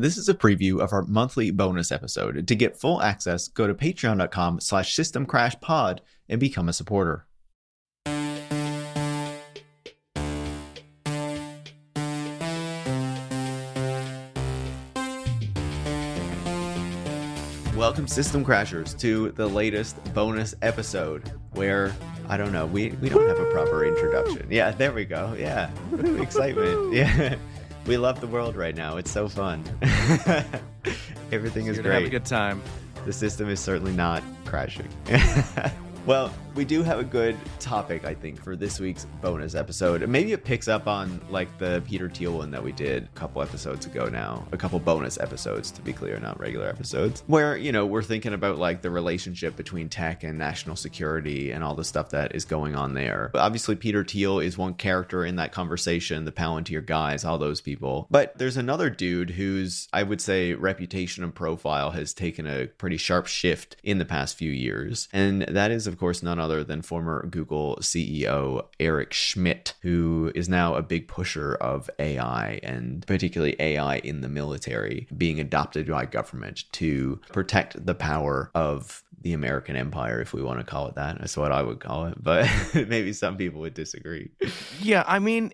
This is a preview of our monthly bonus episode. To get full access, go to patreon.com/systemcrashpod and become a supporter. Welcome, System Crashers, to the latest bonus episode where, I don't know, we don't have a proper introduction. Yeah, there we go. Yeah, woo, excitement. Yeah, we love the world right now. It's so fun. Everything is great. Have a good time. The system is certainly not crashing. Well, we do have a good topic, I think, for this week's bonus episode. Maybe it picks up on like the Peter Thiel one that we did a couple episodes ago now. A couple bonus episodes, to be clear, not regular episodes. Where, you know, we're thinking about like the relationship between tech and national security and all the stuff that is going on there. But obviously, Peter Thiel is one character in that conversation, the Palantir guys, all those people. But there's another dude whose, I would say, reputation and profile has taken a pretty sharp shift in the past few years. And that is, of course, none other than former Google CEO Eric Schmidt, who is now a big pusher of AI, and particularly AI in the military being adopted by government to protect the power of the American empire, if we want to call it that. That's what I would call it, but maybe some people would disagree. Yeah, I mean,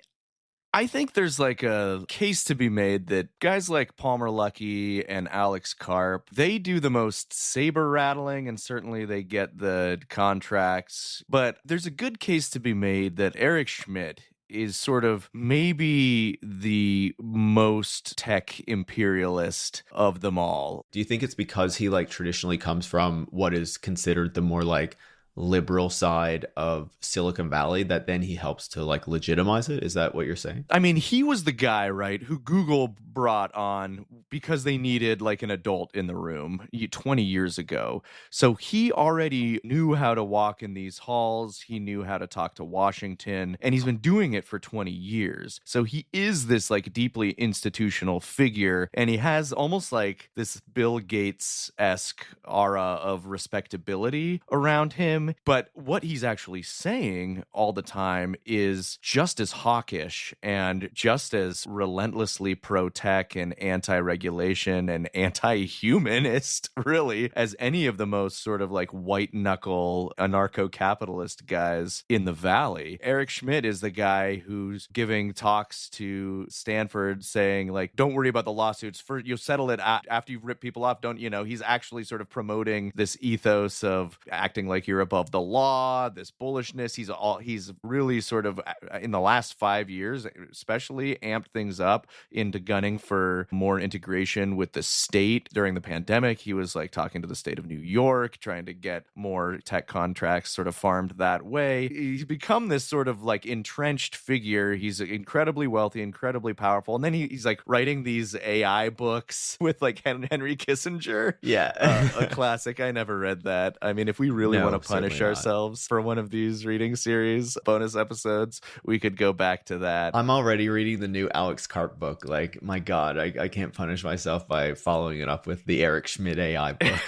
I think there's like a case to be made that guys like Palmer Luckey and Alex Karp, they do the most saber rattling, and certainly they get the contracts. But there's a good case to be made that Eric Schmidt is sort of maybe the most tech imperialist of them all. Do you think it's because he like traditionally comes from what is considered the more like liberal side of Silicon Valley that then he helps to like legitimize it? Is that what you're saying? I mean, he was the guy, right, who Google brought on because they needed like an adult in the room 20 years ago. So he already knew how to walk in these halls. He knew how to talk to Washington, and he's been doing it for 20 years. So he is this like deeply institutional figure, and he has almost like this Bill Gates-esque aura of respectability around him. But what he's actually saying all the time is just as hawkish and just as relentlessly pro-tech and anti-regulation and anti-humanist, really, as any of the most sort of like white-knuckle anarcho-capitalist guys in the Valley. Eric Schmidt is the guy who's giving talks to Stanford saying, like, don't worry about the lawsuits. You'll settle it after you've ripped people off. Don't, you know, he's actually sort of promoting this ethos of acting like you're above the law, this bullishness. He's really sort of, in the last 5 years especially, amped things up into gunning for more integration with the state. During the pandemic, he was like talking to the state of New York, trying to get more tech contracts sort of farmed that way. He's become this sort of like entrenched figure. He's incredibly wealthy, incredibly powerful, and then he's like writing these AI books with like Henry Kissinger. Yeah. A classic. I never read that. I mean, if we really want to punish ourselves for one of these reading series bonus episodes, we could go back to that. I'm already reading the new Alex Karp book. Like, my God, I can't punish myself by following it up with the Eric Schmidt AI book.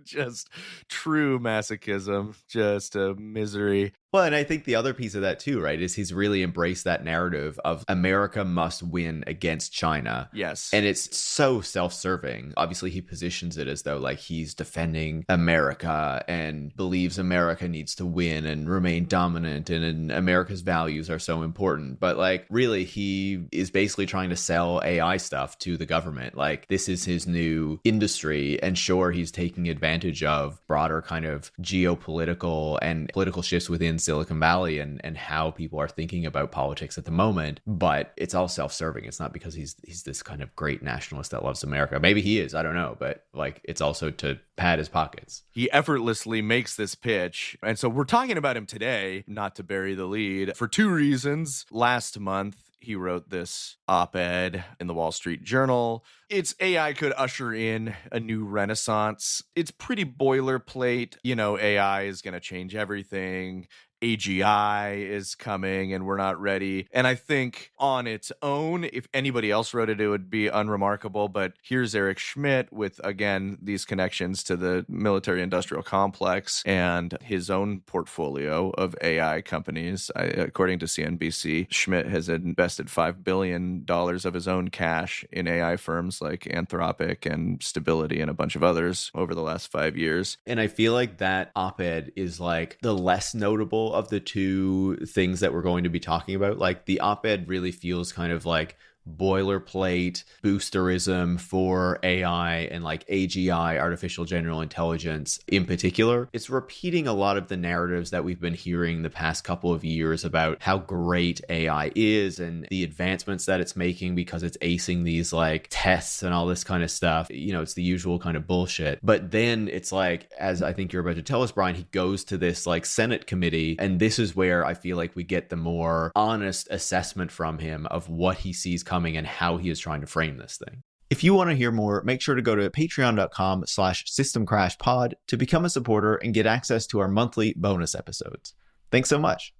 Just true masochism, just a misery. Well, and I think the other piece of that too, right, is he's really embraced that narrative of America must win against China. Yes. And it's so self-serving. Obviously, he positions it as though like he's defending America and believes America needs to win and remain dominant, and America's values are so important. But like, really, he is basically trying to sell AI stuff to the government. Like, this is his new industry. And sure, he's taking advantage of broader kind of geopolitical and political shifts within Silicon Valley and how people are thinking about politics at the moment, but it's all self-serving. It's not because he's this kind of great nationalist that loves America. Maybe he is, I don't know, but like, it's also to pad his pockets. He effortlessly makes this pitch, and so we're talking about him today, not to bury the lead, for two reasons. Last month, he wrote this op-ed in the Wall Street Journal. It's AI could usher in a new renaissance. It's pretty boilerplate. You know, AI is going to change everything. AGI is coming and we're not ready. And I think on its own, if anybody else wrote it, it would be unremarkable. But here's Eric Schmidt with, again, these connections to the military industrial complex and his own portfolio of AI companies. According to CNBC, Schmidt has invested $5 billion of his own cash in AI firms like Anthropic and Stability and a bunch of others over the last 5 years. And I feel like that op-ed is like the less notable of the two things that we're going to be talking about. Like the op-ed really feels kind of like boilerplate boosterism for AI and like AGI, artificial general intelligence in particular. It's repeating a lot of the narratives that we've been hearing the past couple of years about how great AI is and the advancements that it's making because it's acing these like tests and all this kind of stuff. You know, it's the usual kind of bullshit. But then it's like, as I think you're about to tell us, Brian, he goes to this like Senate committee, and this is where I feel like we get the more honest assessment from him of what he sees coming and how he is trying to frame this thing. If you want to hear more, make sure to go to patreon.com/systemcrashpod to become a supporter and get access to our monthly bonus episodes. Thanks so much.